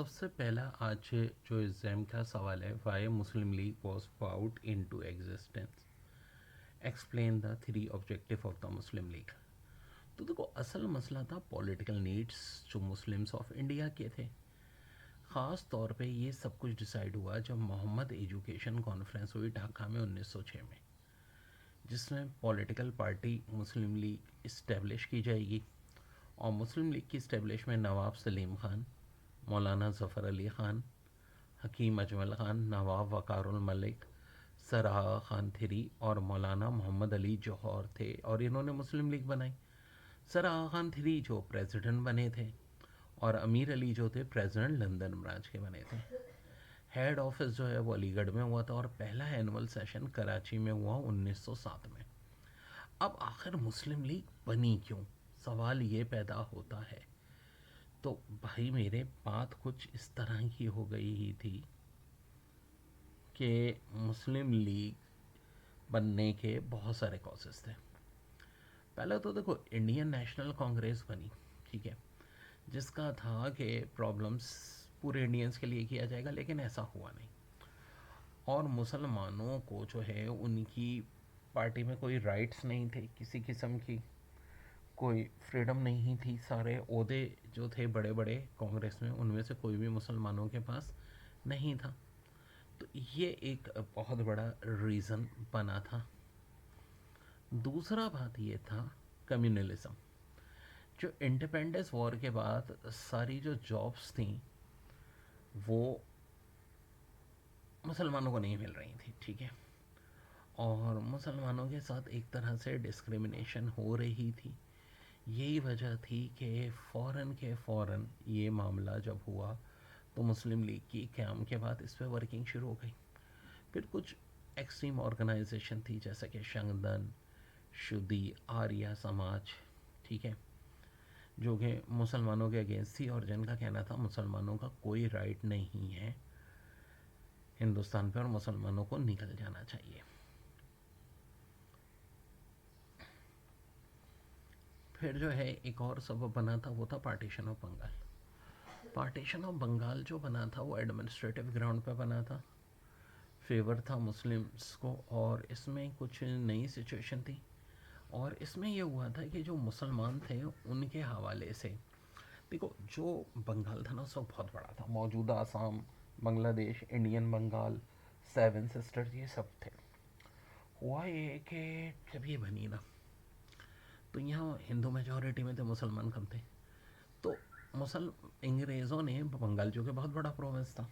سب سے پہلا آج جو ایگزام کا سوال ہے، why Muslim League was brought into existence, explain the three objective of the Muslim League. تو دیکھو، اصل مسئلہ تھا پولیٹیکل نیڈس جو مسلمس آف انڈیا کے تھے. خاص طور پہ یہ سب کچھ ڈیسائیڈ ہوا جب محمد ایجوکیشن کانفرنس ہوئی ڈھاکہ میں 1906 میں، جس میں پولیٹیکل پارٹی مسلم لیگ اسٹیبلش کی جائے گی. اور مسلم لیگ کی اسٹیبلش میں نواب سلیم خان، مولانا ظفر علی خان، حکیم اجمل خان، نواب وقار الملک، سر آغا خان تھری اور مولانا محمد علی جوہر تھے، اور انہوں نے مسلم لیگ بنائی. سر آغا خان تھری جو پریزیڈنٹ بنے تھے، اور امیر علی جو تھے پریزیڈنٹ لندن برانچ کے بنے تھے. ہیڈ آفس جو ہے وہ علی گڑھ میں ہوا تھا، اور پہلا اینول سیشن کراچی میں ہوا 1907 میں. اب آخر مسلم لیگ بنی کیوں، سوال یہ پیدا ہوتا ہے. تو بھائی میرے، بات کچھ اس طرح کی ہو گئی ہی تھی کہ مسلم لیگ بننے کے بہت سارے کازز تھے. پہلے تو دیکھو، انڈین نیشنل کانگریس بنی، ٹھیک ہے، جس کا تھا کہ پرابلمس پورے انڈینس کے لیے کیا جائے گا، لیکن ایسا ہوا نہیں. اور مسلمانوں کو جو ہے ان کی پارٹی میں کوئی رائٹس نہیں تھے کسی قسم کی، کوئی فریڈم نہیں تھی. سارے عہدے جو تھے بڑے بڑے کانگریس میں، ان میں سے کوئی بھی مسلمانوں کے پاس نہیں تھا. تو یہ ایک بہت بڑا ریزن بنا تھا. دوسرا بات یہ تھا کمیونلزم. جو انڈیپینڈنس وار کے بعد ساری جو جابس تھیں وہ مسلمانوں کو نہیں مل رہی تھیں، ٹھیک ہے، اور مسلمانوں کے ساتھ ایک طرح سے ڈسکریمنیشن ہو رہی تھی. یہی وجہ تھی کہ فوراً کے فوراً یہ معاملہ جب ہوا تو مسلم لیگ کی قیام کے بعد اس پہ ورکنگ شروع ہو گئی. پھر کچھ ایکسٹریم آرگنائزیشن تھی جیسا کہ شنگدن، شدی، آریہ سماج، ٹھیک ہے، جو کہ مسلمانوں کے اگینسٹ تھی، اور جن کا کہنا تھا مسلمانوں کا کوئی رائٹ نہیں ہے ہندوستان پہ اور مسلمانوں کو نکل جانا چاہیے. پھر جو ہے ایک اور سبب بنا تھا، وہ تھا partition of Bengal. Partition of Bengal جو بنا تھا وہ ایڈمنسٹریٹو گراؤنڈ پہ بنا تھا، فیور تھا مسلمس کو، اور اس میں کچھ نئی سچویشن تھی. اور اس میں یہ ہوا تھا کہ جو مسلمان تھے ان کے حوالے سے، دیکھو جو بنگال تھا نا اس وقت بہت بڑا تھا، موجودہ آسام، بنگلہ دیش، انڈین بنگال، سیون سسٹر، یہ سب تھے. ہوا یہ کہ جب یہ بنی نا تو یہاں ہندو میجورٹی میں تھے، مسلمان کم تھے. تو انگریزوں نے بنگال جو کہ بہت بڑا پروونس تھا،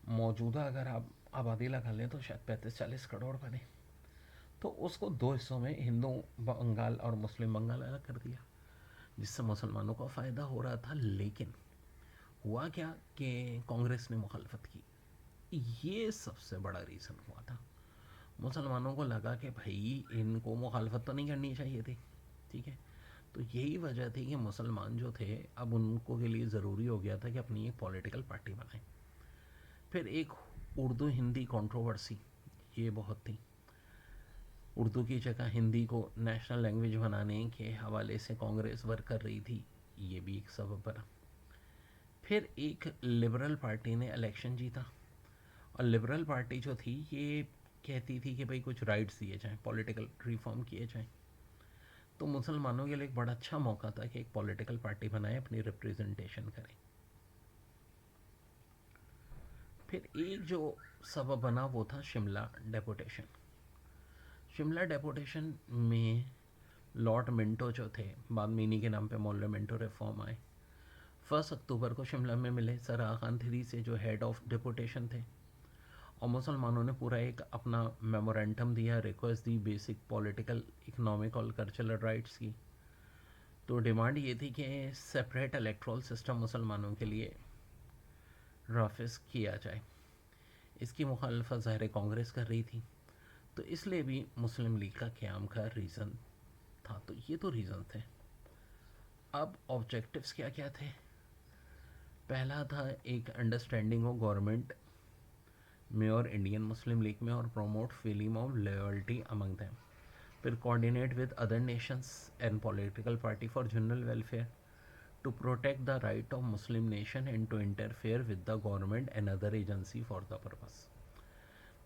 موجودہ اگر آپ آبادی لگا لیں تو شاید 35-40 کروڑ بنے، تو اس کو دو حصوں میں ہندو بنگال اور مسلم بنگال الگ کر دیا، جس سے مسلمانوں کو فائدہ ہو رہا تھا. لیکن ہوا کیا کہ کانگریس نے مخالفت کی. یہ سب سے بڑا ریزن ہوا تھا. مسلمانوں کو لگا کہ بھائی ان کو مخالفت تو نہیں کرنی چاہیے تھی، ٹھیک ہے. تو یہی وجہ تھی کہ مسلمان جو تھے اب ان کو کے لیے ضروری ہو گیا تھا کہ اپنی ایک پولیٹیکل پارٹی بنائیں. پھر ایک اردو ہندی کنٹروورسی، یہ بہت تھی. اردو کی جگہ ہندی کو نیشنل لینگویج بنانے کے حوالے سے کانگریس ورک کر رہی تھی، یہ بھی ایک سبب بنا. پھر ایک لبرل پارٹی نے الیکشن جیتا، اور لبرل پارٹی جو تھی یہ کہتی تھی کہ بھئی کچھ رائٹس دیے جائیں، پولیٹیکل ریفارم کیے جائیں. تو مسلمانوں کے لیے ایک بڑا اچھا موقع تھا کہ ایک پولیٹیکل پارٹی بنائیں، اپنی ریپریزنٹیشن کریں. پھر ایک جو سبب بنا وہ تھا شملہ ڈیپوٹیشن. شملہ ڈیپوٹیشن میں لارڈ منٹو جو تھے، بعد میں انہی کے نام پہ مولوی منٹو ریفارم آئے، 1 اکتوبر کو شملہ میں ملے سر آغا خان تھری سے جو ہیڈ آف ڈیپوٹیشن تھے، اور مسلمانوں نے پورا ایک اپنا میمورینڈم دیا، request the basic political, economic اور کلچرل رائٹس کی. تو ڈیمانڈ یہ تھی کہ سپریٹ الیکٹرول سسٹم مسلمانوں کے لیے نافذ کیا جائے. اس کی مخالفت ظاہر کانگریس کر رہی تھی، تو اس لیے بھی مسلم لیگ کا قیام کا ریزن تھا. تو یہ تو ریزن تھے. اب آبجیکٹیوز کیا کیا تھے؟ پہلا تھا ایک انڈرسٹینڈنگ ہو گورنمنٹ میں اور انڈین مسلم لیگ میں، اور promote feeling of loyalty among them. پھر coordinate with other nations and political party for general welfare to protect the right of Muslim nation and to interfere with the government and other agency for the purpose.